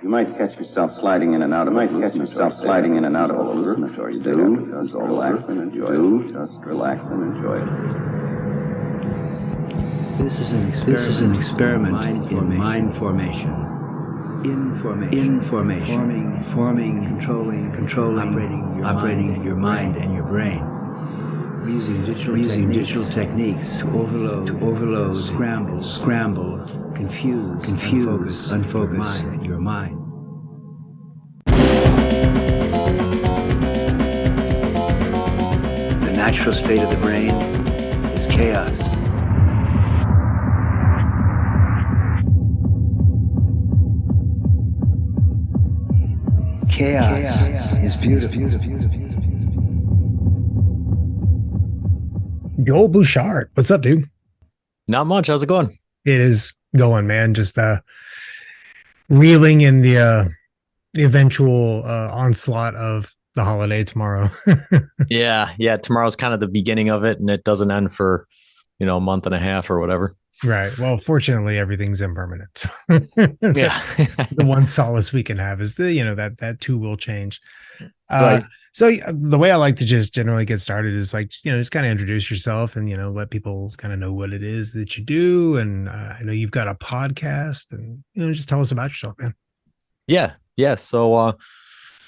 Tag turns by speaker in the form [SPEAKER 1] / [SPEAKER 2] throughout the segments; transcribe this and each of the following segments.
[SPEAKER 1] You might catch yourself sliding in and out of a hallucinatory state after just relax and enjoy it. Just relax and enjoy it.
[SPEAKER 2] This is an experiment in mind formation. Information. Forming, controlling, operating your mind and your brain. Using digital techniques to overload, scramble, confuse, unfocus your mind. The natural state of the brain is chaos. Chaos is beautiful.
[SPEAKER 3] Joel Bouchard, what's up, dude?
[SPEAKER 4] Not much. How's it going?
[SPEAKER 3] It is going, man. Just reeling in the eventual onslaught of the holiday tomorrow.
[SPEAKER 4] Yeah. Tomorrow's kind of the beginning of it, and it doesn't end for, a month and a half or whatever.
[SPEAKER 3] Right. Well, fortunately, everything's impermanent. So
[SPEAKER 4] yeah.
[SPEAKER 3] The one solace we can have is that too will change.
[SPEAKER 4] Right.
[SPEAKER 3] So the way I like to just generally get started is just kind of introduce yourself and, let people kind of know what it is that you do. And I know you've got a podcast and, just tell us about yourself, man.
[SPEAKER 4] Yeah. So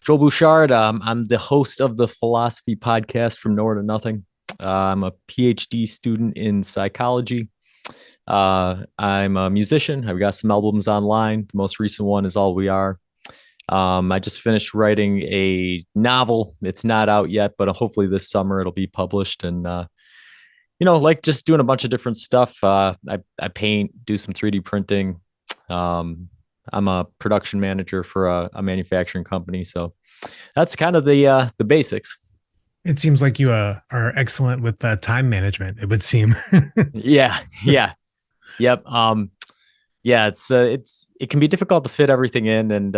[SPEAKER 4] Joel Bouchard, I'm the host of the Philosophy podcast from Nowhere to Nothing. I'm a PhD student in psychology. I'm a musician. I've got some albums online. The most recent one is All We Are. I just finished writing a novel. It's not out yet, but hopefully this summer it'll be published. And, just doing a bunch of different stuff. I paint, do some 3D printing. I'm a production manager for a manufacturing company. So that's kind of the basics.
[SPEAKER 3] It seems like you are excellent with time management, it would seem.
[SPEAKER 4] Yeah. Yep. It can be difficult to fit everything in, and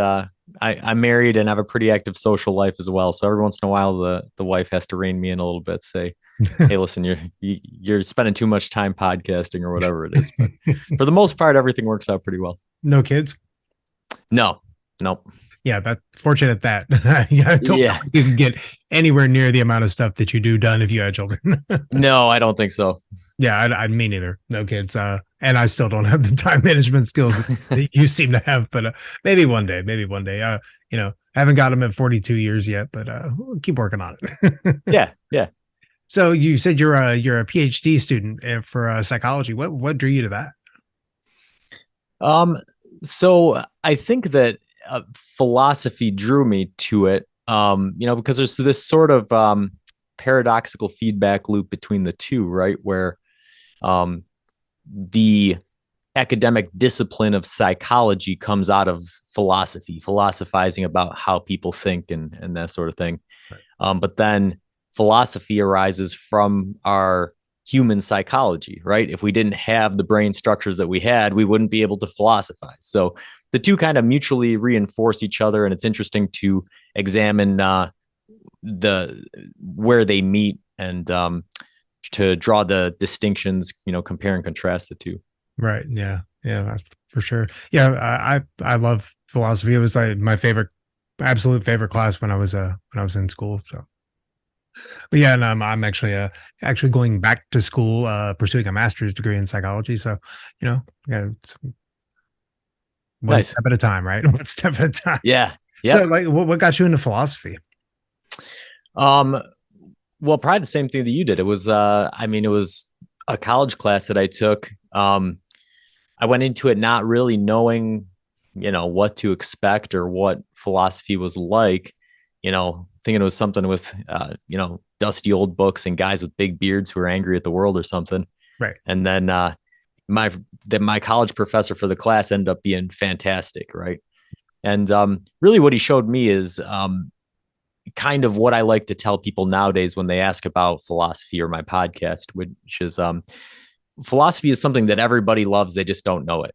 [SPEAKER 4] I'm married and have a pretty active social life as well. So every once in a while, the wife has to rein me in a little bit, say, "Hey, listen, you're spending too much time podcasting or whatever it is." But for the most part, everything works out pretty well.
[SPEAKER 3] No kids?
[SPEAKER 4] No, nope.
[SPEAKER 3] Yeah, that's fortunate that I don't know if you can get anywhere near the amount of stuff that you do done if you had children.
[SPEAKER 4] No, I don't think so.
[SPEAKER 3] Yeah, I me neither. No kids. And I still don't have the time management skills that you seem to have, but maybe one day. Haven't got them at 42 years yet, but we'll keep working on
[SPEAKER 4] it. Yeah.
[SPEAKER 3] So you said you're a PhD student for psychology. What drew you to that?
[SPEAKER 4] So I think that philosophy drew me to it, because there's this sort of paradoxical feedback loop between the two, right? Where the academic discipline of psychology comes out of philosophy, philosophizing about how people think and that sort of thing. Right. But then philosophy arises from our human psychology, right? If we didn't have the brain structures that we had, we wouldn't be able to philosophize. So the two kind of mutually reinforce each other, and it's interesting to examine where they meet and to draw the distinctions, compare and contrast the two.
[SPEAKER 3] Right. Yeah, that's for sure. Yeah, I love philosophy. It was my absolute favorite class when I was in school. So, but yeah, and I'm actually going back to school, pursuing a master's degree in psychology. So, one step at a time, right? One step at a time.
[SPEAKER 4] Yeah.
[SPEAKER 3] So, what got you into philosophy?
[SPEAKER 4] Well, probably the same thing that you did. It was, it was a college class that I took. I went into it not really knowing, what to expect or what philosophy was like, thinking it was something with, dusty old books and guys with big beards who are angry at the world or something.
[SPEAKER 3] Right.
[SPEAKER 4] And then, my college professor for the class ended up being fantastic. Right. And, really what he showed me is, kind of what I like to tell people nowadays when they ask about philosophy or my podcast, which is philosophy is something that everybody loves. They just don't know it,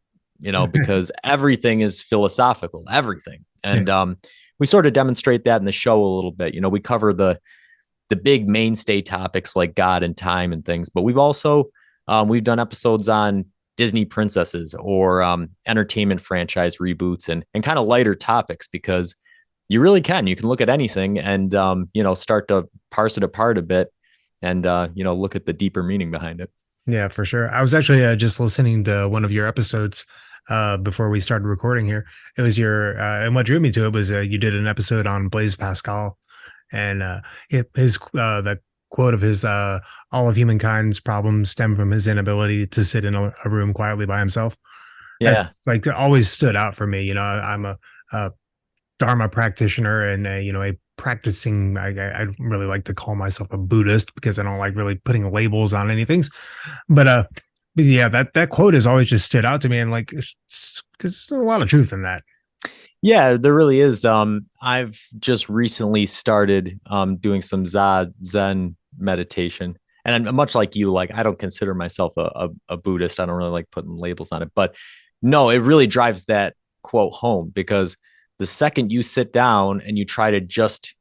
[SPEAKER 4] because everything is philosophical, everything. And we sort of demonstrate that in the show a little bit. We cover the big mainstay topics like God and time and things, but we've also we've done episodes on Disney princesses or entertainment franchise reboots and kind of lighter topics, because you really can. You can look at anything and, start to parse it apart a bit and, look at the deeper meaning behind it.
[SPEAKER 3] Yeah, for sure. I was actually just listening to one of your episodes before we started recording here. It was and what drew me to it was you did an episode on Blaise Pascal, and that quote of his, all of humankind's problems stem from his inability to sit in a room quietly by himself.
[SPEAKER 4] Yeah.
[SPEAKER 3] That's, like, always stood out for me. I'm a Dharma practitioner and a practicing, I really like to call myself a Buddhist because I don't like really putting labels on anything. But yeah, that quote has always just stood out to me, and like, because there's a lot of truth in that.
[SPEAKER 4] Yeah, there really is. I've just recently started doing some Zen meditation, and I'm much like you. Like, I don't consider myself a Buddhist. I don't really like putting labels on it, but no, it really drives that quote home, because the second you sit down and you try to just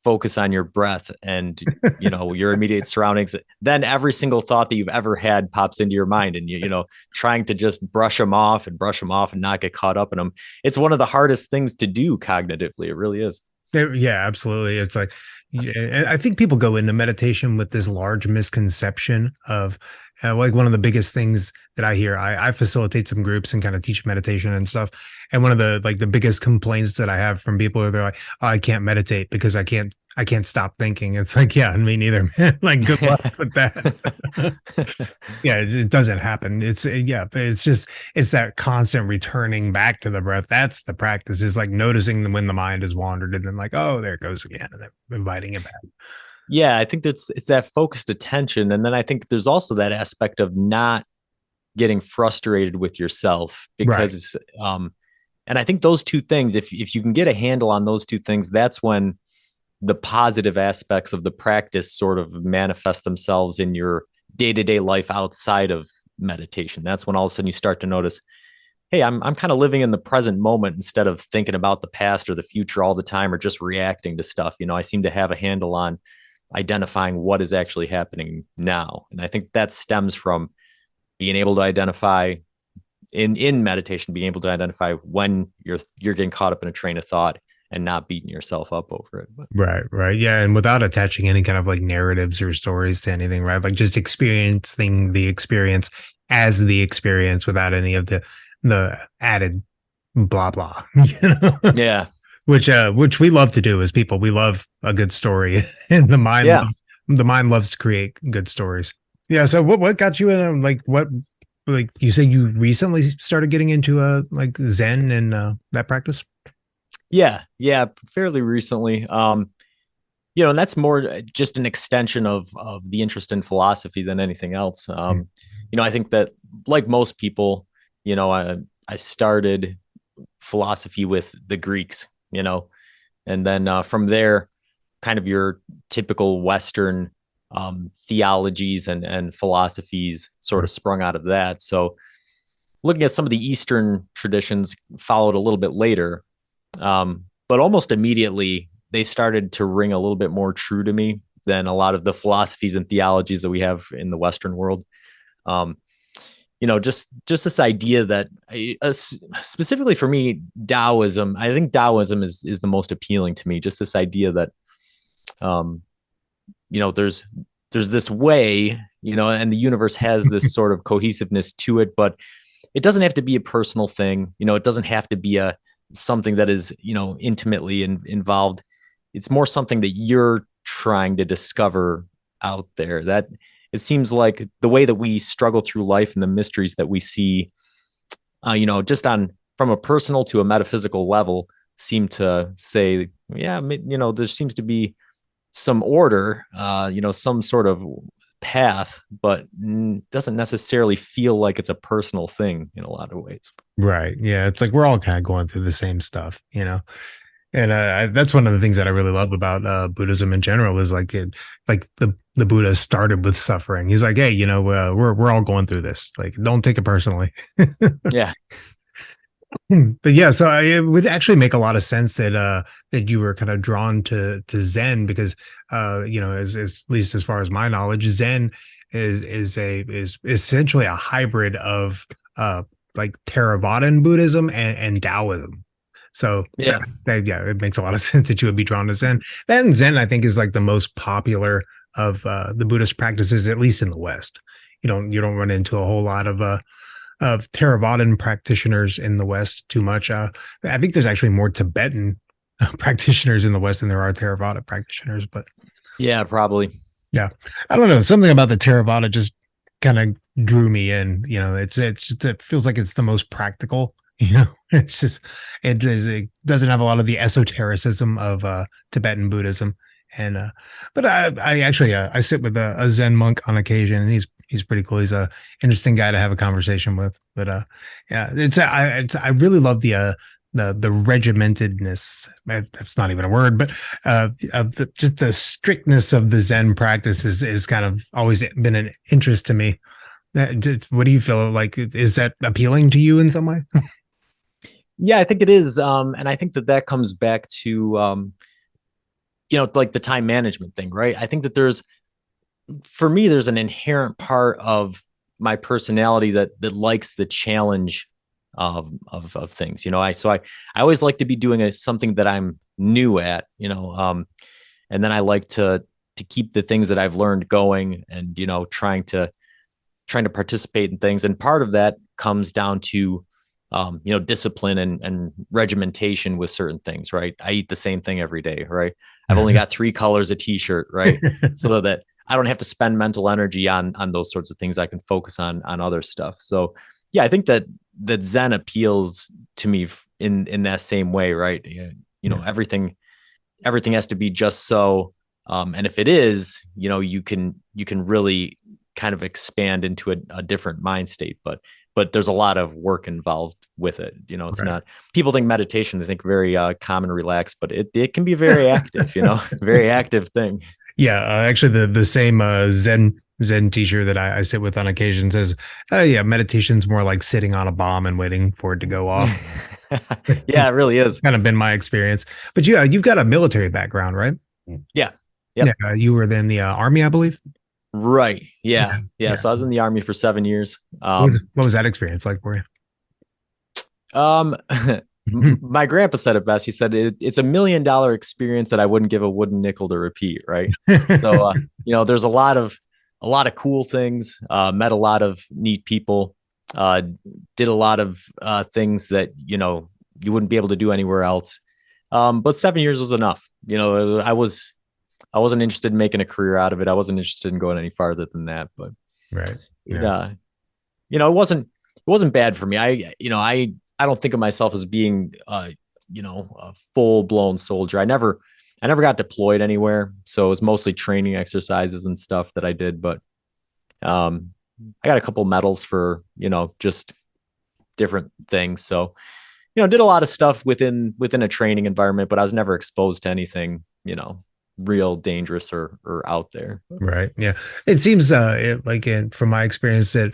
[SPEAKER 4] focus on your breath and your immediate surroundings, then every single thought that you've ever had pops into your mind, and trying to just brush them off and not get caught up in them. It's one of the hardest things to do cognitively. It really is.
[SPEAKER 3] Yeah, absolutely. It's like, I think people go into meditation with this large misconception of like, one of the biggest things that I hear, I facilitate some groups and kind of teach meditation and stuff. And one of the biggest complaints that I have from people are, they're like, oh, I can't meditate because I can't stop thinking. It's like, yeah, me neither, man. Like, good luck with that. Yeah, it doesn't happen. It's that constant returning back to the breath. That's the practice, is like noticing when the mind has wandered and then like, oh, there it goes again, and then inviting it back.
[SPEAKER 4] Yeah, I think it's that focused attention. And then I think there's also that aspect of not getting frustrated with yourself, because and I think those two things, if you can get a handle on those two things, that's when the positive aspects of the practice sort of manifest themselves in your day-to-day life outside of meditation. That's when all of a sudden you start to notice, hey, I'm kind of living in the present moment instead of thinking about the past or the future all the time, or just reacting to stuff. I seem to have a handle on identifying what is actually happening now. And I think that stems from being able to identify in meditation, being able to identify when you're getting caught up in a train of thought and not beating yourself up over it. But.
[SPEAKER 3] Right. Yeah. And without attaching any kind of like narratives or stories to anything, right? Like, just experiencing the experience as the experience without any of the added blah, blah,
[SPEAKER 4] Yeah.
[SPEAKER 3] Which we love to do as people. We love a good story, and the mind loves to create good stories. Yeah. So what got you in, like you said, you recently started getting into like Zen and that practice?
[SPEAKER 4] Yeah, fairly recently. And that's more just an extension of the interest in philosophy than anything else. I think that, like most people, I started philosophy with the Greeks, and then from there, kind of your typical Western theologies and philosophies sort of sprung out of that. So looking at some of the Eastern traditions followed a little bit later. But almost immediately they started to ring a little bit more true to me than a lot of the philosophies and theologies that we have in the Western world. Just this idea that specifically for me, Taoism, I think Taoism is the most appealing to me. Just this idea that, there's this way, and the universe has this sort of cohesiveness to it, but it doesn't have to be a personal thing. It doesn't have to be something that is, intimately involved. It's more something that you're trying to discover out there. That it seems like the way that we struggle through life and the mysteries that we see, just from a personal to a metaphysical level, seem to say, yeah, there seems to be some order, some sort of path, but doesn't necessarily feel like it's a personal thing in a lot of ways.
[SPEAKER 3] Right. Yeah. It's like we're all kind of going through the same stuff, and that's one of the things that I really love about Buddhism in general, is like the Buddha started with suffering. He's like, hey, we're all going through this. Like, don't take it personally.
[SPEAKER 4] Yeah.
[SPEAKER 3] But yeah, so it would actually make a lot of sense that you were kind of drawn to Zen, because at least as far as my knowledge, Zen is essentially a hybrid of like Theravadan Buddhism and Taoism. So
[SPEAKER 4] Yeah.
[SPEAKER 3] it makes a lot of sense that you would be drawn to Zen. Then Zen, I think, is like the most popular of the Buddhist practices, at least in the West. You don't run into a whole lot of Theravadan practitioners in the West too much. I think there's actually more Tibetan practitioners in the West than there are Theravada practitioners. But
[SPEAKER 4] yeah, probably.
[SPEAKER 3] Yeah, I don't know. Something about the Theravada just kind of drew me in. It feels like it's the most practical. It's just it doesn't have a lot of the esotericism of Tibetan Buddhism. And but I actually I sit with a Zen monk on occasion, and he's pretty cool. He's a interesting guy to have a conversation with. But yeah, I really love the regimentedness. That's not even a word, but just the strictness of the Zen practice is kind of always been an interest to me. What do you feel like? Is that appealing to you in some way?
[SPEAKER 4] Yeah, I think it is. And I think that comes back to, like the time management thing, right? I think that for me, there's an inherent part of my personality that likes the challenge of things. I always like to be doing something that I'm new at, and then I like to keep the things that I've learned going, and trying to participate in things. And part of that comes down to discipline and regimentation with certain things, right? I eat the same thing every day, right? I've only got 3 colors of t-shirt, right? So that I don't have to spend mental energy on those sorts of things. I can focus on other stuff. So yeah, I think that Zen appeals to me in that same way, right? Everything has to be just so. And if it is, you can really kind of expand into a different mind state, but there's a lot of work involved with it. It's not, people think meditation, they think very calm and relaxed, but it can be very active, very active thing.
[SPEAKER 3] Yeah. Actually the same Zen teacher that I sit with on occasion says, yeah, meditation's more like sitting on a bomb and waiting for it to go off.
[SPEAKER 4] Yeah, it really is.
[SPEAKER 3] Kind of been my experience. But you've got a military background, right?
[SPEAKER 4] Yeah. Yep.
[SPEAKER 3] Yeah. You were in the Army, I believe.
[SPEAKER 4] Right. Yeah. So I was in the Army for 7 years.
[SPEAKER 3] What was that experience like for
[SPEAKER 4] you? My grandpa said it best. He said it's $1 million experience that I wouldn't give a wooden nickel to repeat. Right. So there's a lot of cool things. Met a lot of neat people. Did a lot of things that you wouldn't be able to do anywhere else. But 7 years was enough. I wasn't interested in making a career out of it. I wasn't interested in going any farther than that. But
[SPEAKER 3] right.
[SPEAKER 4] Yeah. It wasn't bad for me. I don't think of myself as being a full blown soldier. I never got deployed anywhere. So it was mostly training exercises and stuff that I did. But I got a couple medals for, just different things. So, did a lot of stuff within a training environment, but I was never exposed to anything, real dangerous or out there.
[SPEAKER 3] Right. Yeah. It seems from my experience that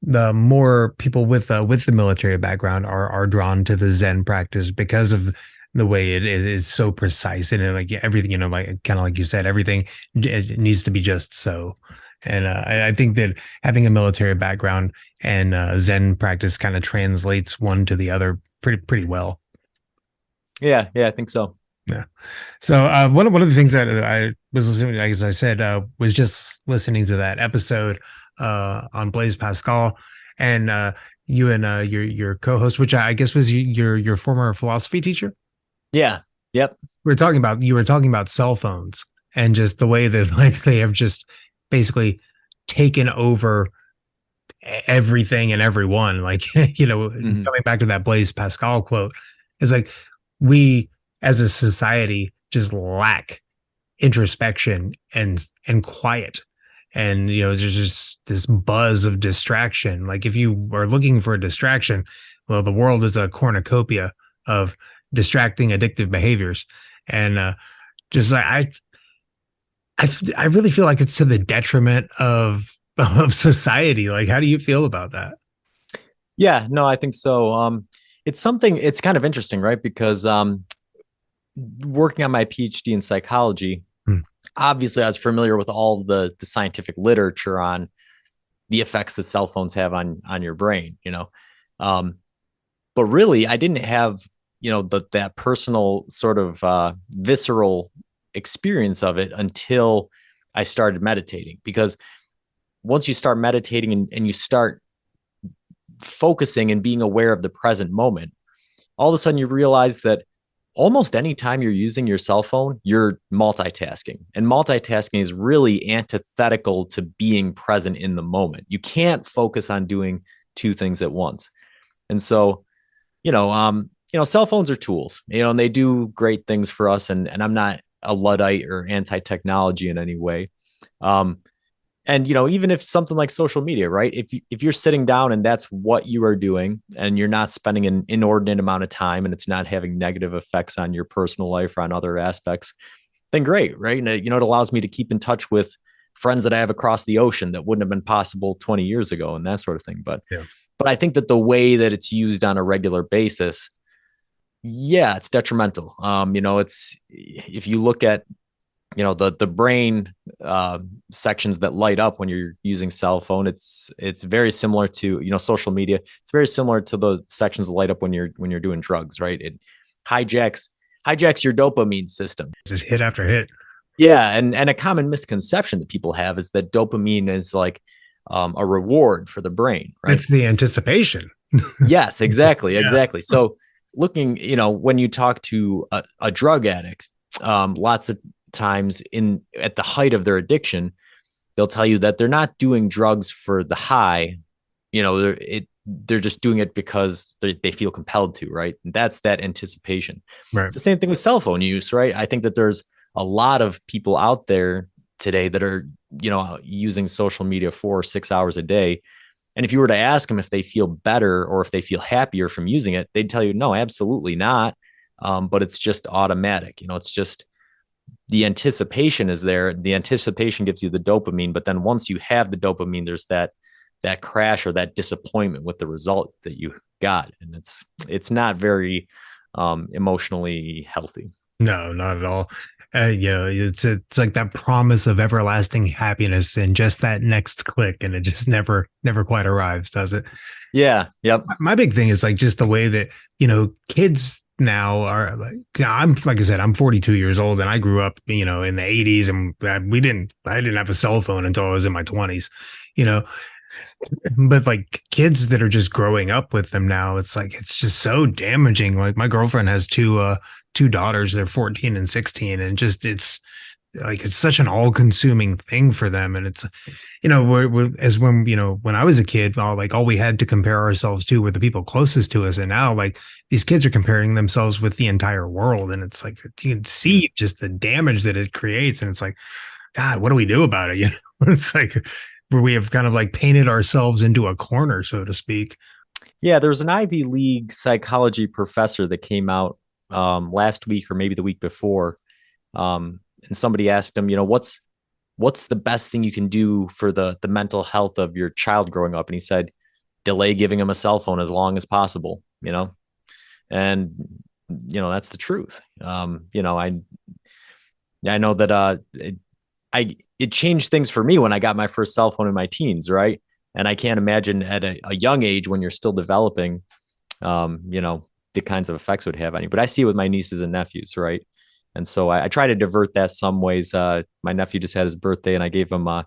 [SPEAKER 3] the more people with the military background are drawn to the Zen practice because of the way it is so precise, and like everything, like kind of like you said, everything it needs to be just so. And I think that having a military background and Zen practice kind of translates one to the other pretty well.
[SPEAKER 4] Yeah, I think so.
[SPEAKER 3] Yeah. So one of the things that I was listening, as I said, was just listening to that episode on Blaise Pascal, and you and your co-host, which I guess was your former philosophy teacher.
[SPEAKER 4] Yeah. Yep.
[SPEAKER 3] You were talking about cell phones and just the way that they have just basically taken over everything and everyone. Coming back to that Blaise Pascal quote, is like we as a society just lack introspection and quiet. And, there's just this buzz of distraction. Like if you are looking for a distraction, well, the world is a cornucopia of distracting addictive behaviors. And I really feel like it's to the detriment of society. Like, how do you feel about that?
[SPEAKER 4] Yeah, no, I think so. It's kind of interesting, right? Because working on my PhD in psychology, obviously I was familiar with all of the scientific literature on the effects that cell phones have on your brain, but really I didn't have, that personal sort of visceral experience of it until I started meditating. Because once you start meditating and you start focusing and being aware of the present moment, all of a sudden you realize that almost any time you're using your cell phone, you're multitasking. And multitasking is really antithetical to being present in the moment. You can't focus on doing two things at once. And so, cell phones are tools, and they do great things for us. And I'm not a Luddite or anti-technology in any way. And, even if something like social media, right? If you're sitting down and that's what you are doing and you're not spending an inordinate amount of time and it's not having negative effects on your personal life or on other aspects, then great, right? And, it allows me to keep in touch with friends that I have across the ocean that wouldn't have been possible 20 years ago and that sort of thing. But I think that the way that it's used on a regular basis, it's detrimental. It's, if you look at, the brain sections that light up when you're using cell phone, it's very similar to, social media. It's very similar to those sections that light up when you're doing drugs, right? It hijacks your dopamine system.
[SPEAKER 3] Just hit after hit.
[SPEAKER 4] Yeah. And a common misconception that people have is that dopamine is like a reward for the brain, right?
[SPEAKER 3] It's the anticipation.
[SPEAKER 4] Yes, exactly. Exactly. So looking, when you talk to a drug addict, lots of times at the height of their addiction, they'll tell you that they're not doing drugs for the high, they're just doing it because they feel compelled to, right? And that's that anticipation. Right. It's the same thing with cell phone use, right? I think that there's a lot of people out there today that are, using social media 4 or 6 hours a day. And if you were to ask them if they feel better or if they feel happier from using it, they'd tell you, no, absolutely not. But it's just automatic. It's just, the anticipation is there. The anticipation gives you the dopamine, but then once you have the dopamine, there's that crash or that disappointment with the result that you got. And it's not very emotionally healthy.
[SPEAKER 3] No, not at all. It's like that promise of everlasting happiness and just that next click, and it just never quite arrives, does it?
[SPEAKER 4] Yeah. Yep.
[SPEAKER 3] My big thing is like just the way that, kids now are like I said, I'm 42 years old and I grew up, in the 80s, and I didn't have a cell phone until I was in my 20s, but like kids that are just growing up with them now, it's like, it's just so damaging. Like my girlfriend has two daughters, they're 14 and 16, and just, it's like, it's such an all-consuming thing for them. And it's, when I was a kid, all we had to compare ourselves to were the people closest to us. And now like these kids are comparing themselves with the entire world. And it's like, you can see just the damage that it creates. And it's like, God, what do we do about it? It's like, where we have kind of like painted ourselves into a corner, so to speak.
[SPEAKER 4] Yeah. There was an Ivy League psychology professor that came out last week or maybe the week before. And somebody asked him, what's the best thing you can do for the mental health of your child growing up? And he said, delay giving him a cell phone as long as possible, and, that's the truth. I know that it changed things for me when I got my first cell phone in my teens. Right. And I can't imagine at a young age when you're still developing, the kinds of effects it would have on you. But I see it with my nieces and nephews. Right. And so I try to divert that some ways. My nephew just had his birthday and I gave him it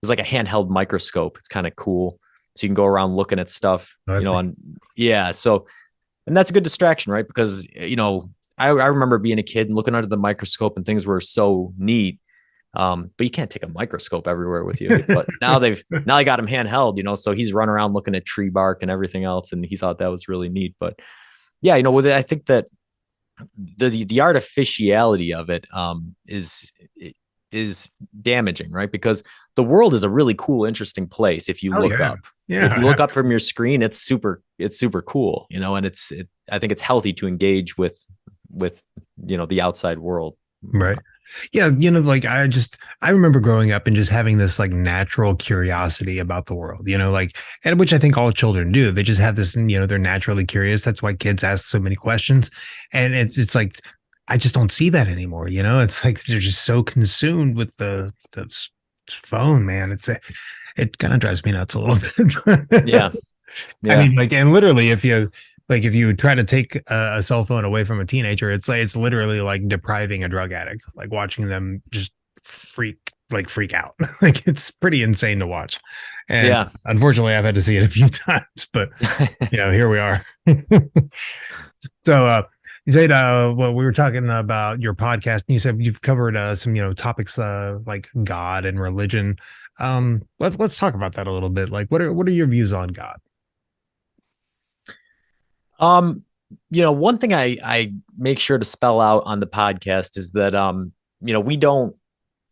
[SPEAKER 4] was like a handheld microscope. It's kind of cool. So you can go around looking at stuff, So, and that's a good distraction, right? Because, I remember being a kid and looking under the microscope and things were so neat. But you can't take a microscope everywhere with you. But now they got him handheld, so he's running around looking at tree bark and everything else. And he thought that was really neat. But yeah, I think that the artificiality of it is damaging, right? Because the world is a really cool, interesting place. If you look up, if you look up from your screen, it's super cool, and I think it's healthy to engage with the outside world.
[SPEAKER 3] Right. Yeah. I remember growing up and just having this like natural curiosity about the world, and which I think all children do. They just have this, they're naturally curious. That's why kids ask so many questions. And it's like, I just don't see that anymore. It's like they're just so consumed with the phone, man. It kind of drives me nuts a little bit.
[SPEAKER 4] Yeah.
[SPEAKER 3] I mean, like, and literally, if you try to take a cell phone away from a teenager, it's literally like depriving a drug addict, like watching them just freak out. Like, it's pretty insane to watch. And unfortunately, I've had to see it a few times, but here we are. So, you said, well, we were talking about your podcast, and you said you've covered some, topics like God and religion. Let's talk about that a little bit. Like, what are your views on God?
[SPEAKER 4] One thing I make sure to spell out on the podcast is that,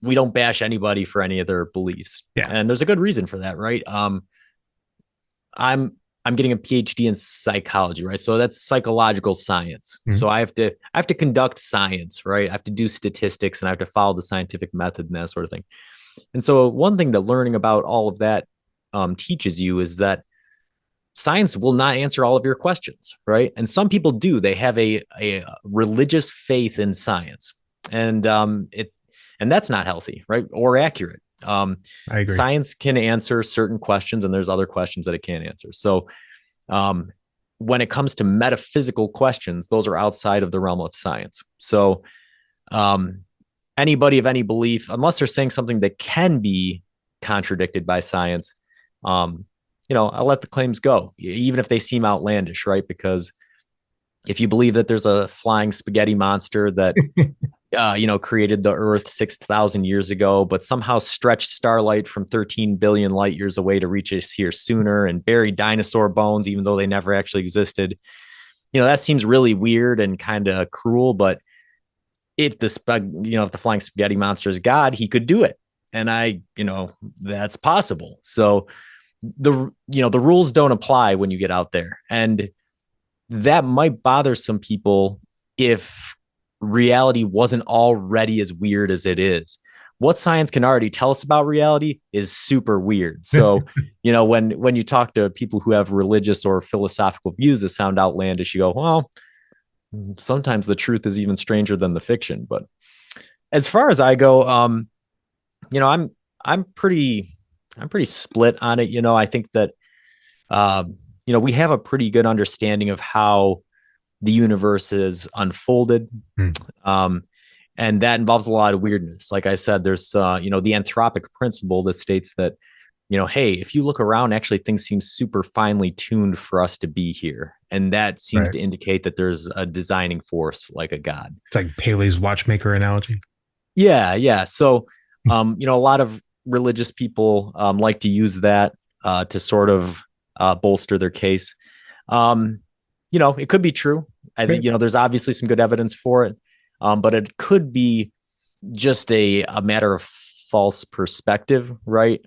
[SPEAKER 4] we don't bash anybody for any of their beliefs.
[SPEAKER 3] Yeah.
[SPEAKER 4] And there's a good reason for that, right? I'm getting a PhD in psychology, right? So that's psychological science. Mm-hmm. So I have to conduct science, right? I have to do statistics, and I have to follow the scientific method and that sort of thing. And so one thing that learning about all of that teaches you is that science will not answer all of your questions, right? And some people do. They have a religious faith in science, and that's not healthy, right? Or accurate.
[SPEAKER 3] I agree.
[SPEAKER 4] Science can answer certain questions, and there's other questions that it can't answer. So when it comes to metaphysical questions, those are outside of the realm of science. So anybody of any belief, unless they're saying something that can be contradicted by science, I'll let the claims go, even if they seem outlandish, right? Because if you believe that there's a flying spaghetti monster that created the Earth 6,000 years ago, but somehow stretched starlight from 13 billion light years away to reach us here sooner, and buried dinosaur bones, even though they never actually existed. That seems really weird and kind of cruel, but if the flying spaghetti monster is God, he could do it. And that's possible. So the rules don't apply when you get out there. And that might bother some people if reality wasn't already as weird as it is. What science can already tell us about reality is super weird. So, when you talk to people who have religious or philosophical views that sound outlandish, you go, well, sometimes the truth is even stranger than the fiction. But as far as I go, I'm pretty split on it. I think that, we have a pretty good understanding of how the universe is unfolded. And that involves a lot of weirdness. Like I said, there's, the anthropic principle that states that, hey, if you look around, actually things seem super finely tuned for us to be here. And that seems to indicate that there's a designing force like a God.
[SPEAKER 3] It's like Paley's watchmaker analogy.
[SPEAKER 4] Yeah. Yeah. So, a lot of religious people like to use that to sort of bolster their case. It could be true. I think, there's obviously some good evidence for it. But it could be just a matter of false perspective, right?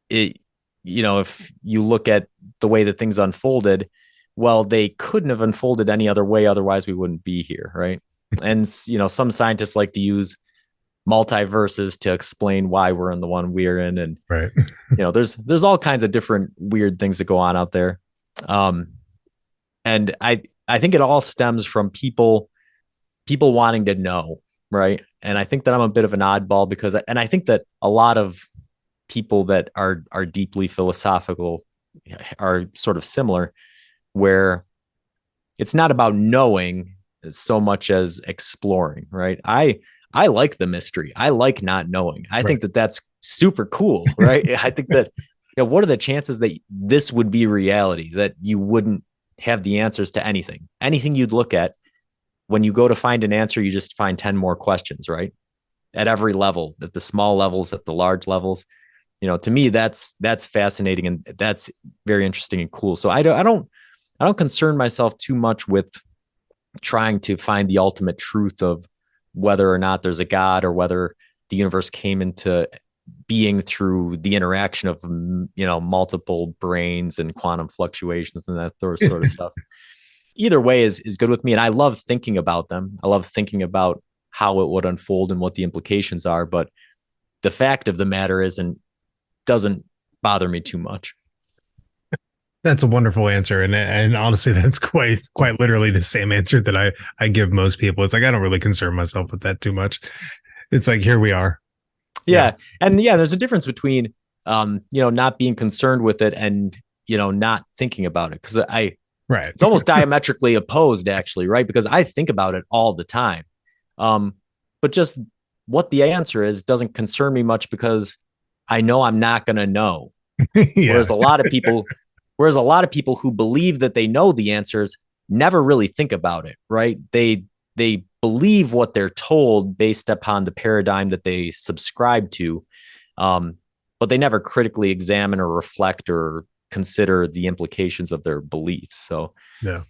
[SPEAKER 4] If you look at the way that things unfolded, well, they couldn't have unfolded any other way. Otherwise we wouldn't be here. Right. And, some scientists like to use multiverses to explain why we're in the one we're in. And, there's all kinds of different weird things that go on out there. And I think it all stems from people wanting to know, right? And I think that I'm a bit of an oddball because I think that a lot of people that are deeply philosophical are sort of similar, where it's not about knowing so much as exploring, right? I like the mystery. I like not knowing. I think that that's super cool, right? I think that, what are the chances that this would be reality, that you wouldn't have the answers to anything you'd look at? When you go to find an answer, you just find 10 more questions, right? At every level, at the small levels, at the large levels. To me, that's fascinating, and that's very interesting and cool. So I don't concern myself too much with trying to find the ultimate truth of whether or not there's a God, or whether the universe came into being through the interaction of, multiple brains and quantum fluctuations and that sort of stuff. Either way is good with me. And I love thinking about them. I love thinking about how it would unfold and what the implications are. But the fact of the matter doesn't bother me too much.
[SPEAKER 3] That's a wonderful answer, and honestly, that's quite literally the same answer that I give most people. It's like I don't really concern myself with that too much. It's like here we are.
[SPEAKER 4] Yeah. And yeah, there's a difference between not being concerned with it and not thinking about it. Because
[SPEAKER 3] Right.
[SPEAKER 4] It's almost diametrically opposed, actually, right? Because I think about it all the time. But just what the answer is doesn't concern me much because I know I'm not going to know.
[SPEAKER 3] Yeah.
[SPEAKER 4] Whereas a lot of people who believe that they know the answers never really think about it, right? They believe what they're told based upon the paradigm that they subscribe to, but they never critically examine or reflect or consider the implications of their beliefs. So
[SPEAKER 3] yeah.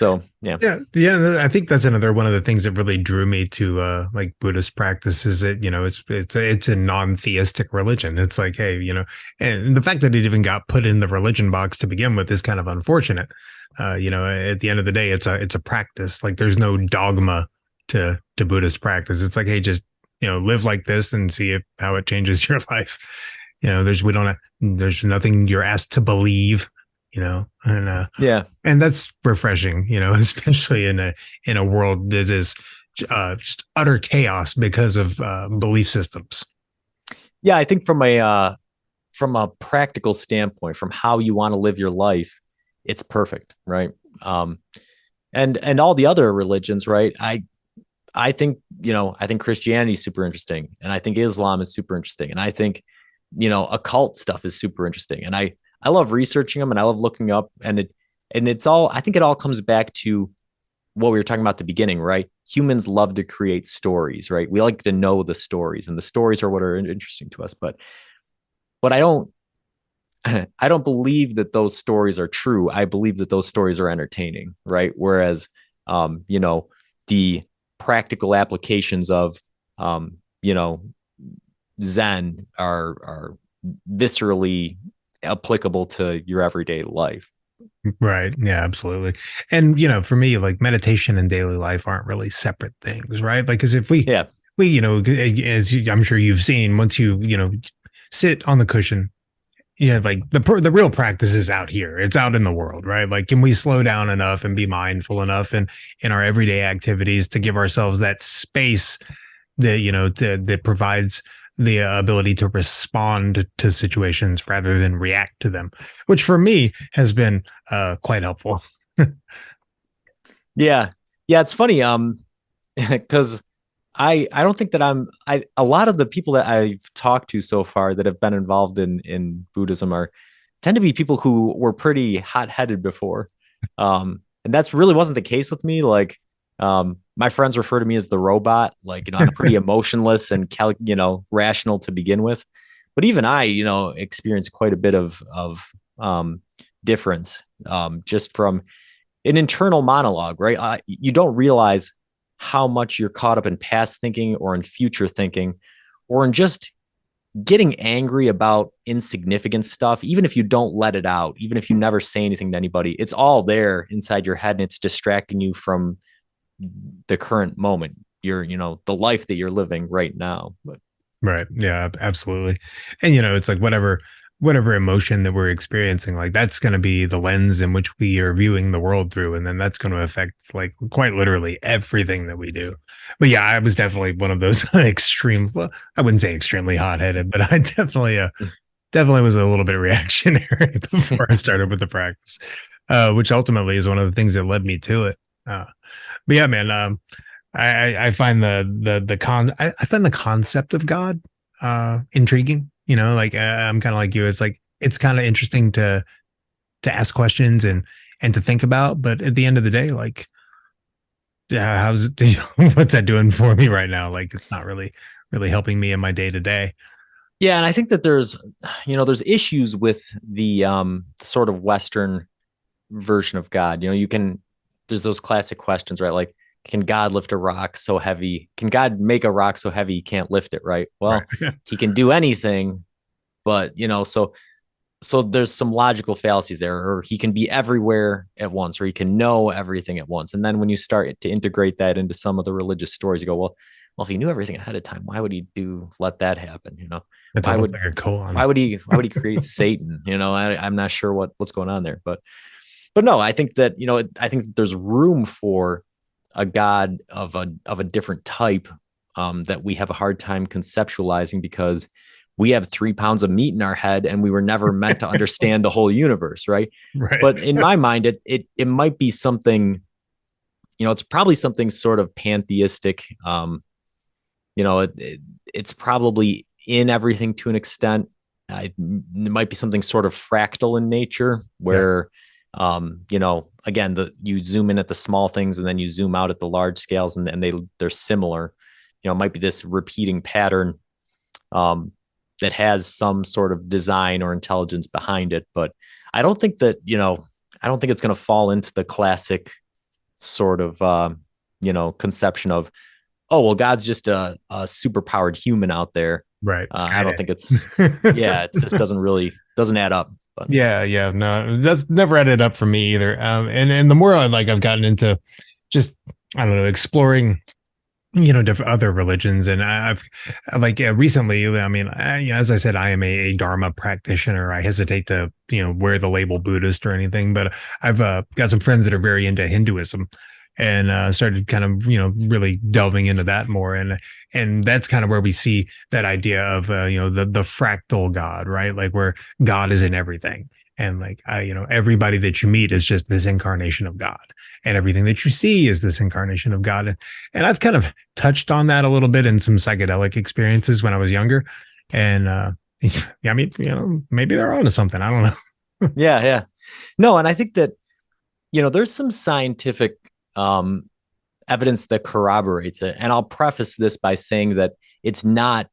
[SPEAKER 3] I think that's another one of the things that really drew me to like Buddhist practice is that it's a non-theistic religion. It's like, hey, and the fact that it even got put in the religion box to begin with is kind of unfortunate. At the end of the day, it's a practice. Like there's no dogma to Buddhist practice. It's like, hey, just live like this and see how it changes your life. There's nothing you're asked to believe. And that's refreshing, especially in a world that is just utter chaos because of belief systems.
[SPEAKER 4] Yeah, I think from a practical standpoint, from how you want to live your life, it's perfect, right? And all the other religions, right? I think Christianity is super interesting, and I think Islam is super interesting, and I think occult stuff is super interesting, and I love researching them and I love looking up, and it's all, I think it all comes back to what we were talking about at the beginning, right? Humans love to create stories, right? We like to know the stories, and the stories are what are interesting to us, but I don't believe that those stories are true. I believe that those stories are entertaining, right? Whereas the practical applications of Zen are viscerally applicable to your everyday life.
[SPEAKER 3] Right. Yeah, absolutely. And, for me, like meditation and daily life aren't really separate things, right? Like, cause if we, I'm sure you've seen, once you sit on the cushion, like the real practice is out here. It's out in the world, right? Like, can we slow down enough and be mindful enough in our everyday activities to give ourselves that space that, that provides the ability to respond to situations rather than react to them, which for me has been quite helpful.
[SPEAKER 4] Yeah. It's funny. Because I don't think that a lot of the people that I've talked to so far that have been involved in Buddhism tend to be people who were pretty hot-headed before. And that's really wasn't the case with me. Like, my friends refer to me as the robot. Like, I'm pretty emotionless and rational to begin with. But even I, experienced quite a bit of difference just from an internal monologue, right? You don't realize how much you're caught up in past thinking or in future thinking or in just getting angry about insignificant stuff. Even if you don't let it out, even if you never say anything to anybody, it's all there inside your head and it's distracting you from the current moment, the life that you're living right now. But
[SPEAKER 3] right. Yeah, absolutely. And, it's like whatever emotion that we're experiencing, like that's going to be the lens in which we are viewing the world through. And then that's going to affect like quite literally everything that we do. But yeah, I was definitely one of those well, I wouldn't say extremely hot-headed, but I definitely was a little bit reactionary before I started with the practice, which ultimately is one of the things that led me to it. But yeah, man, I find I find the concept of God intriguing. Like I'm kind of like you. It's like it's kind of interesting to ask questions and to think about. But at the end of the day, like, how's it? What's that doing for me right now? Like, it's not really helping me in my day to day.
[SPEAKER 4] Yeah, and I think that there's issues with the sort of Western version of God. There's those classic questions, right? Like, can God lift a rock so heavy? Can God make a rock so heavy he can't lift it, right? Well, right. He can do anything, but so there's some logical fallacies there, or he can be everywhere at once, or he can know everything at once. And then when you start to integrate that into some of the religious stories, you go, well, well, if he knew everything ahead of time, why would he let that happen?
[SPEAKER 3] It's
[SPEAKER 4] Why
[SPEAKER 3] almost
[SPEAKER 4] would
[SPEAKER 3] like a koan.
[SPEAKER 4] why would he create Satan? I'm not sure what's going on there, but no, I think that, I think that there's room for a God of a different type, that we have a hard time conceptualizing because we have 3 pounds of meat in our head and we were never meant to understand the whole universe. Right.
[SPEAKER 3] Right.
[SPEAKER 4] But in my mind, it might be something, it's probably something sort of pantheistic. It's probably in everything to an extent. It might be something sort of fractal in nature where, again, you zoom in at the small things and then you zoom out at the large scales and they're similar. It might be this repeating pattern, that has some sort of design or intelligence behind it. But I don't think that, I don't think it's going to fall into the classic sort of, conception of, oh, well, God's just a super powered human out there.
[SPEAKER 3] Right.
[SPEAKER 4] I don't think it's, it just doesn't add up. But.
[SPEAKER 3] Yeah. No, that's never added up for me either. And the more I've gotten into just, I don't know, exploring, different other religions. And I've recently, as I said, I am a Dharma practitioner. I hesitate to, wear the label Buddhist or anything, but I've got some friends that are very into Hinduism and started kind of, really delving into that more. And that's kind of where we see that idea of, the fractal God, right? Like where God is in everything. And everybody that you meet is just this incarnation of God, and everything that you see is this incarnation of God. And I've kind of touched on that a little bit in some psychedelic experiences when I was younger. And maybe they're onto something. I don't know.
[SPEAKER 4] Yeah. No, and I think that, there's some scientific evidence that corroborates it. And I'll preface this by saying that it's not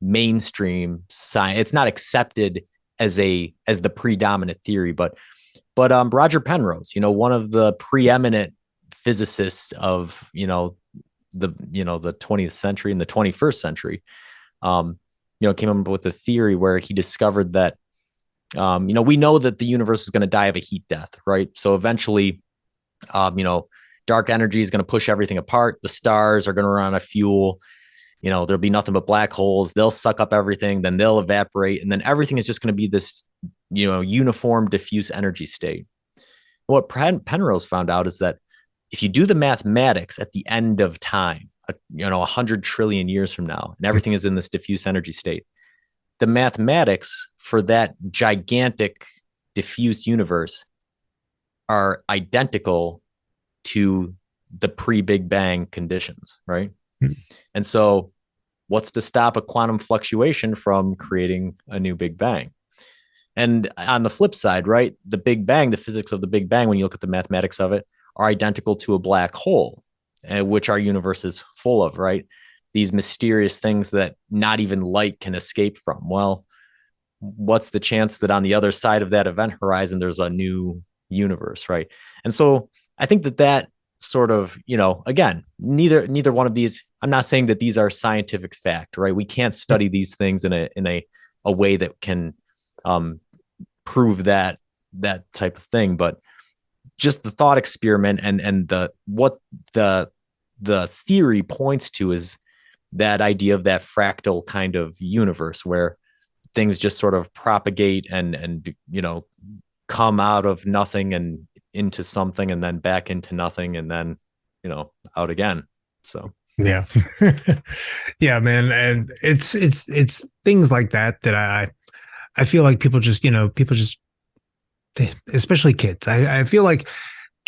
[SPEAKER 4] mainstream science. It's not accepted as the predominant theory, but Roger Penrose, one of the preeminent physicists of, the 20th century and the 21st century, came up with a theory where he discovered that, we know that the universe is going to die of a heat death, right? So eventually, dark energy is going to push everything apart. The stars are going to run out of fuel. There'll be nothing but black holes. They'll suck up everything, then they'll evaporate. And then everything is just going to be this, uniform diffuse energy state. What Penrose found out is that if you do the mathematics at the end of time, 100 trillion years from now, and everything is in this diffuse energy state, the mathematics for that gigantic diffuse universe are identical to the pre-Big Bang conditions, right? And so what's to stop a quantum fluctuation from creating a new Big Bang? And on the flip side, right, the Big Bang, the physics of the Big Bang, when you look at the mathematics of it, are identical to a black hole, which our universe is full of, right? These mysterious things that not even light can escape from. Well, what's the chance that on the other side of that event horizon, there's a new universe, right? And so I think that sort of, again, neither one of these, I'm not saying that these are scientific fact, right? We can't study these things in a way that can prove that type of thing, but just the thought experiment and what the theory points to is that idea of that fractal kind of universe where things just sort of propagate and come out of nothing and into something and then back into nothing and then out again. So
[SPEAKER 3] yeah. Yeah, man. And it's things like that I feel like people just especially kids, I feel like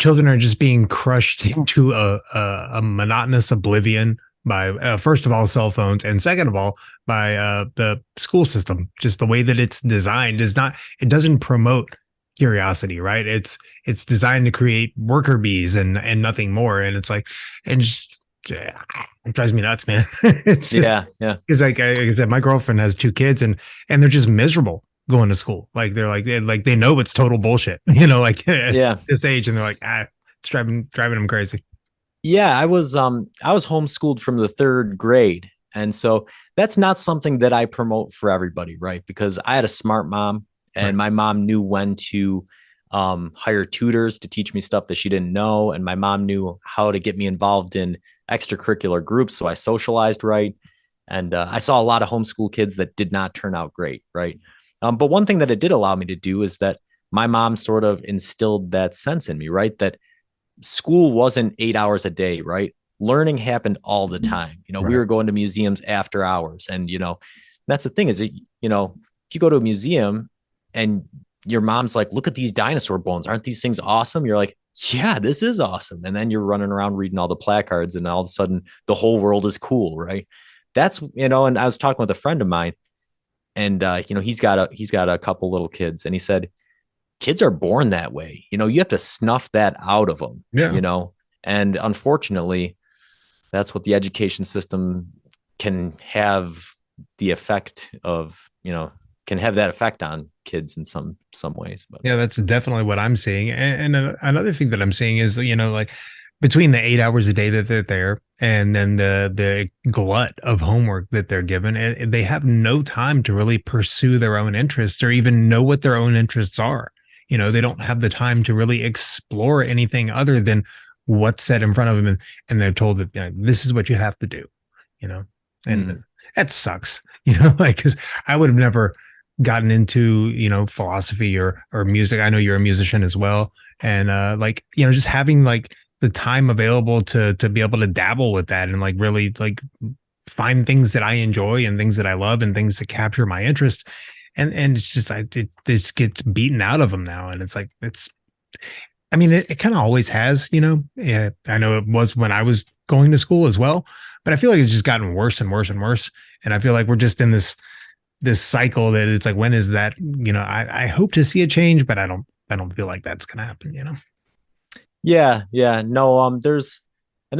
[SPEAKER 3] children are just being crushed into a monotonous oblivion by first of all cell phones, and second of all by the school system. Just the way that it's designed it doesn't promote curiosity, right? It's designed to create worker bees and nothing more. And it's like, and just it drives me nuts, man. It's just,
[SPEAKER 4] yeah.
[SPEAKER 3] Because like I said, my girlfriend has 2 kids and they're just miserable going to school. Like they're like they know it's total bullshit, at this age, and they're like, it's driving them crazy.
[SPEAKER 4] Yeah, I was homeschooled from the 3rd grade. And so that's not something that I promote for everybody, right? Because I had a smart mom and my mom knew when to hire tutors to teach me stuff that she didn't know. And my mom knew how to get me involved in extracurricular groups. So I socialized right. And I saw a lot of homeschool kids that did not turn out great. Right. But one thing that it did allow me to do is that my mom sort of instilled that sense in me, right? That school wasn't 8 hours a day, right? Learning happened all the time. You know,
[SPEAKER 3] Right.
[SPEAKER 4] we were going to museums after hours. And, you know, that's the thing is that, you know, if you go to a museum and your mom's like, look at these dinosaur bones. Aren't these things awesome? You're like, yeah, this is awesome. And then you're running around reading all the placards and all of a sudden the whole world is cool, right? That's, you know, and I was talking with a friend of mine and, you know, he's got a couple little kids and he said, kids are born that way. You know, you have to snuff that out of them,
[SPEAKER 3] Yeah.
[SPEAKER 4] you know, and unfortunately, that's what the education system can have the effect of, you know, can have that effect on kids in some ways. But
[SPEAKER 3] Yeah, that's definitely what I'm seeing. And another thing that I'm seeing is, you know, like between the 8 hours a day that they're there and then the glut of homework that they're given, they have no time to really pursue their own interests or even know what their own interests are. You know, they don't have the time to really explore anything other than what's set in front of them. And they're told that, you know, this is what you have to do, you know, and that sucks, you know, like, cause I would have never gotten into, you know, philosophy or music. I know you're a musician as well. And like, you know, just having like the time available to be able to dabble with that and like really like find things that I enjoy and things that I love and things that capture my interest. And it's just it just gets beaten out of them now. And it's like I mean, it kind of always has, you know. Yeah, I know it was when I was going to school as well, but I feel like it's just gotten worse and worse and worse. And I feel like we're just in this cycle that it's like, when is that, you know, I hope to see a change, but I don't feel like that's gonna happen, you know.
[SPEAKER 4] yeah, no, there's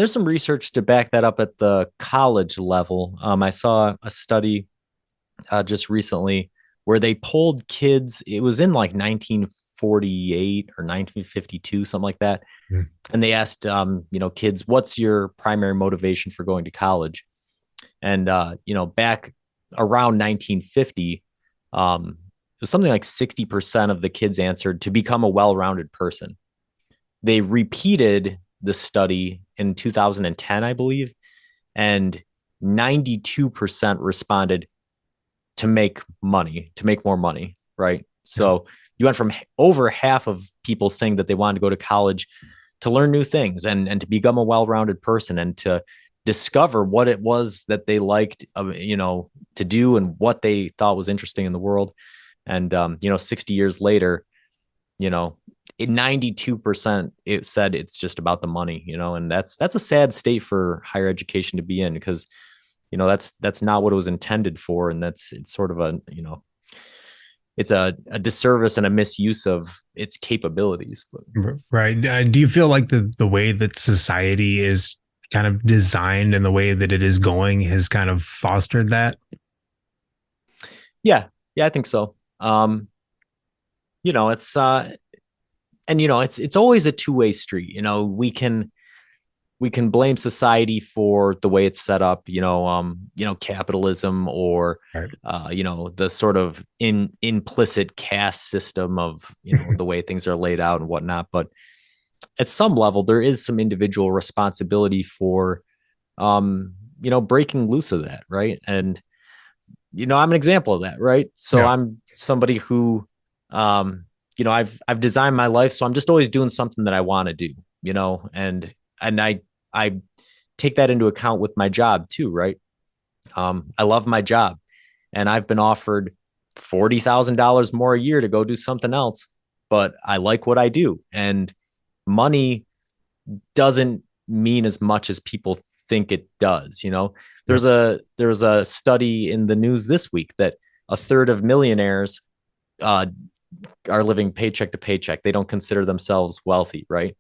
[SPEAKER 4] some research to back that up at the college level. I saw a study just recently where they polled kids. It was in like 1948 or 1952, something like that. And they asked, you know, kids, what's your primary motivation for going to college? And, you know, back around 1950, it was something like 60% of the kids answered to become a well-rounded person. They repeated the study in 2010, I believe, and 92% responded to make money, to make more money, right? So you went from over half of people saying that they wanted to go to college to learn new things and to become a well-rounded person and to discover what it was that they liked, you know, to do and what they thought was interesting in the world. And, you know, 60 years later, you know, 92% it said it's just about the money, you know, and that's a sad state for higher education to be in because, you know, that's not what it was intended for. And it's sort of a, you know, it's a disservice and a misuse of its capabilities. But.
[SPEAKER 3] Right. Do you feel like the way that society is kind of designed and the way that it is going has kind of fostered that?
[SPEAKER 4] Yeah, I think so. You know, it's and you know, it's always a two-way street. You know, we can blame society for the way it's set up, you know, capitalism or, right. You know, the sort of implicit caste system of, you know, the way things are laid out and whatnot. But at some level, there is some individual responsibility for, you know, breaking loose of that. Right. And, you know, I'm an example of that. Right. So yeah. I'm somebody who, you know, I've designed my life. So I'm just always doing something that I want to do, you know, and I take that into account with my job too, right? I love my job and I've been offered $40,000 more a year to go do something else, but I like what I do. And money doesn't mean as much as people think it does. You know, there's a study in the news this week that a third of millionaires are living paycheck to paycheck. They don't consider themselves wealthy, right?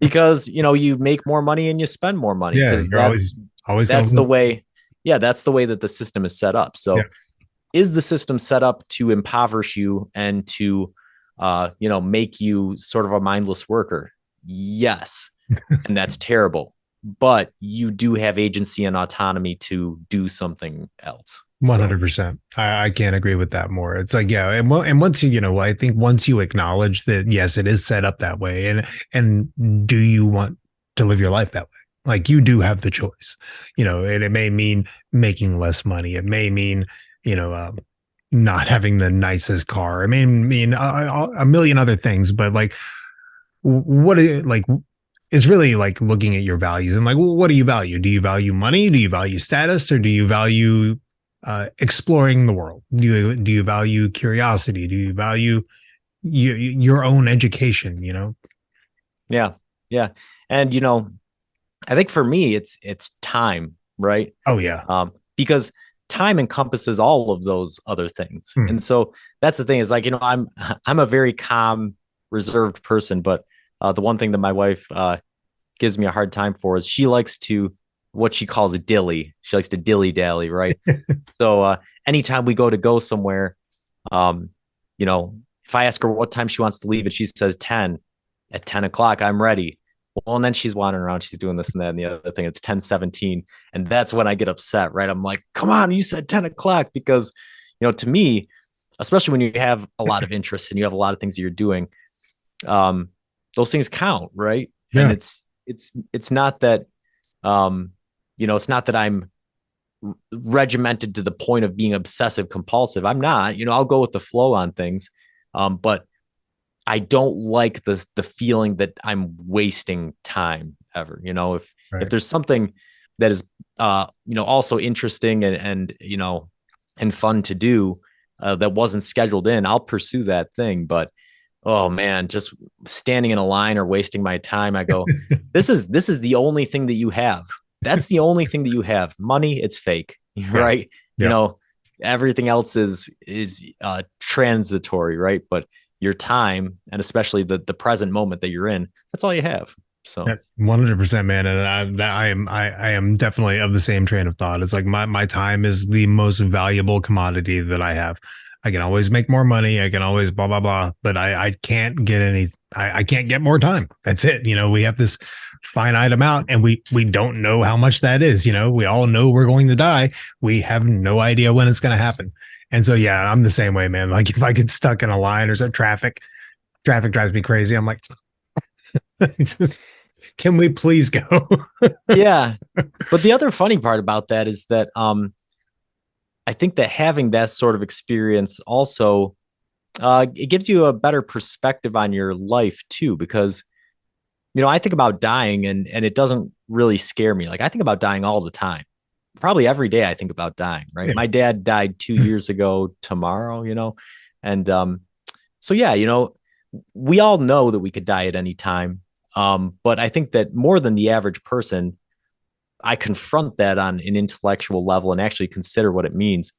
[SPEAKER 4] Because, you know, you make more money and you spend more money.
[SPEAKER 3] Yeah,
[SPEAKER 4] that's the way. Yeah, that's the way that the system is set up. So, is the system set up to impoverish you and to, you know, make you sort of a mindless worker? Yes, and that's terrible. But you do have agency and autonomy to do something else.
[SPEAKER 3] 100%. I can't agree with that more. It's like, yeah. And once I think once you acknowledge that, yes, it is set up that way. And do you want to live your life that way? Like, you do have the choice, and it may mean making less money. It may mean, not having the nicest car. I mean a million other things, but like, what like, it's really like looking at your values and like, well, what do you value? Do you value money? Do you value status? Or do you value exploring the world? Do you value curiosity? Do you value your own education?
[SPEAKER 4] Yeah. And I think for me, it's time, right?
[SPEAKER 3] Oh yeah.
[SPEAKER 4] Because time encompasses all of those other things. And so that's the thing, is like, I'm a very calm, reserved person, but the one thing that my wife gives me a hard time for is she likes to, what she calls a dilly. She likes to dilly dally, right? So anytime we go somewhere, if I ask her what time she wants to leave and she says 10, at 10 o'clock, I'm ready. Well, and then she's wandering around, she's doing this and that and the other thing. It's 10:17. And that's when I get upset, right? I'm like, come on, you said 10 o'clock. Because, to me, especially when you have a lot of interests and you have a lot of things that you're doing, those things count, right?
[SPEAKER 3] Yeah.
[SPEAKER 4] And it's not that, it's not that I'm regimented to the point of being obsessive compulsive. I'm not, I'll go with the flow on things. But I don't like the feeling that I'm wasting time ever. If there's something that is, also interesting and fun to do that wasn't scheduled in, I'll pursue that thing. But oh man, just standing in a line or wasting my time, I go, this is the only thing that you have. That's the only thing that you have. Money, it's fake, right?
[SPEAKER 3] Yeah.
[SPEAKER 4] Everything else is transitory, right? But your time, and especially the present moment that you're in, that's all you have. So
[SPEAKER 3] 100%, man. And I am definitely of the same train of thought. It's like my time is the most valuable commodity that I have. I can always make more money. I can always blah, blah, blah, but I can't get I can't get more time. That's it. We have this finite amount and we don't know how much that is. We all know we're going to die. We have no idea when it's going to happen. And so, yeah, I'm the same way, man. Like, if I get stuck in a line or some traffic drives me crazy. I'm like, can we please go?
[SPEAKER 4] Yeah. But the other funny part about that is that I think that having that sort of experience also, it gives you a better perspective on your life too, because, I think about dying and it doesn't really scare me. Like, I think about dying all the time. Probably every day I think about dying, right?
[SPEAKER 3] Yeah.
[SPEAKER 4] My dad died 2 years ago tomorrow, and so yeah, we all know that we could die at any time. But I think that more than the average person, I confront that on an intellectual level and actually consider what it means.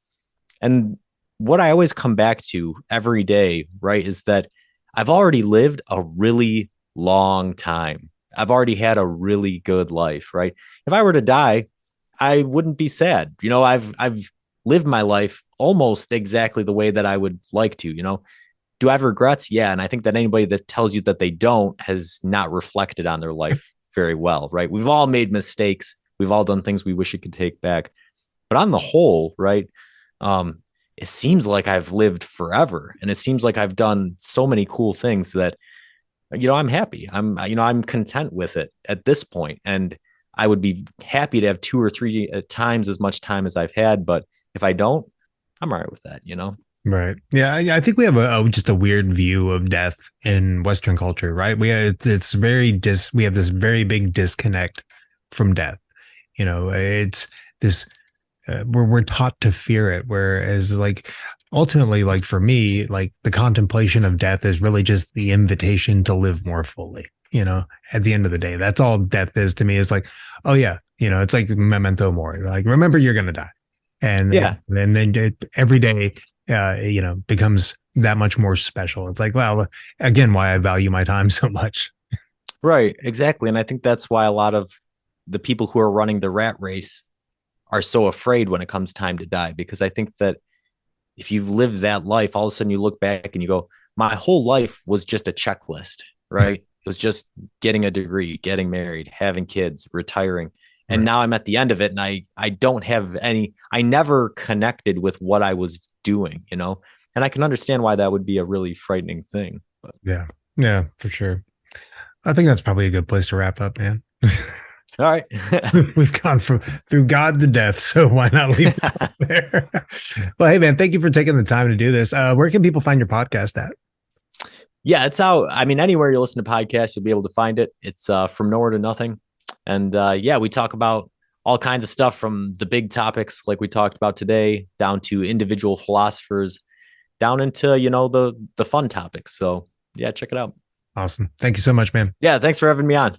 [SPEAKER 4] And what I always come back to every day, right, is that I've already lived a really long time. I've already had a really good life, right? If I were to die, I wouldn't be sad. I've lived my life almost exactly the way that I would like to. Do I have regrets? Yeah. And I think that anybody that tells you that they don't has not reflected on their life very well, right? We've all made mistakes. We've all done things we wish we could take back. But on the whole, right, it seems like I've lived forever. And it seems like I've done so many cool things that, I'm happy. I'm content with it at this point. And I would be happy to have 2 or 3 times as much time as I've had. But if I don't, I'm all right with that,
[SPEAKER 3] Right. Yeah. I think we have just a weird view of death in Western culture, right? We have this very big disconnect from death. It's this, we're taught to fear it. Whereas like, ultimately, like for me, like the contemplation of death is really just the invitation to live more fully. At the end of the day, that's all death is to me. Is like, oh yeah, it's like memento mori. Like, remember you're going to die. And
[SPEAKER 4] yeah,
[SPEAKER 3] and then every day, becomes that much more special. It's like, well, again, why I value my time so much.
[SPEAKER 4] Right. Exactly. And I think that's why a lot of the people who are running the rat race are so afraid when it comes time to die, because I think that if you've lived that life, all of a sudden you look back and you go, my whole life was just a checklist, right? It was just getting a degree, getting married, having kids, retiring. And now I'm at the end of it, and I don't have I never connected with what I was doing, you know, and I can understand why that would be a really frightening thing. But
[SPEAKER 3] yeah, for sure. I think that's probably a good place to wrap up, man.
[SPEAKER 4] All right.
[SPEAKER 3] We've gone through God to death, so why not leave it there? Well, hey man, thank you for taking the time to do this. Where can people find your podcast at?
[SPEAKER 4] Yeah, it's out. I mean, anywhere you listen to podcasts, you'll be able to find it. It's From Nowhere to Nothing. And we talk about all kinds of stuff, from the big topics like we talked about today, down to individual philosophers, down into, you know, the fun topics. So yeah, check it out.
[SPEAKER 3] Awesome. Thank you so much, man.
[SPEAKER 4] Yeah, thanks for having me on.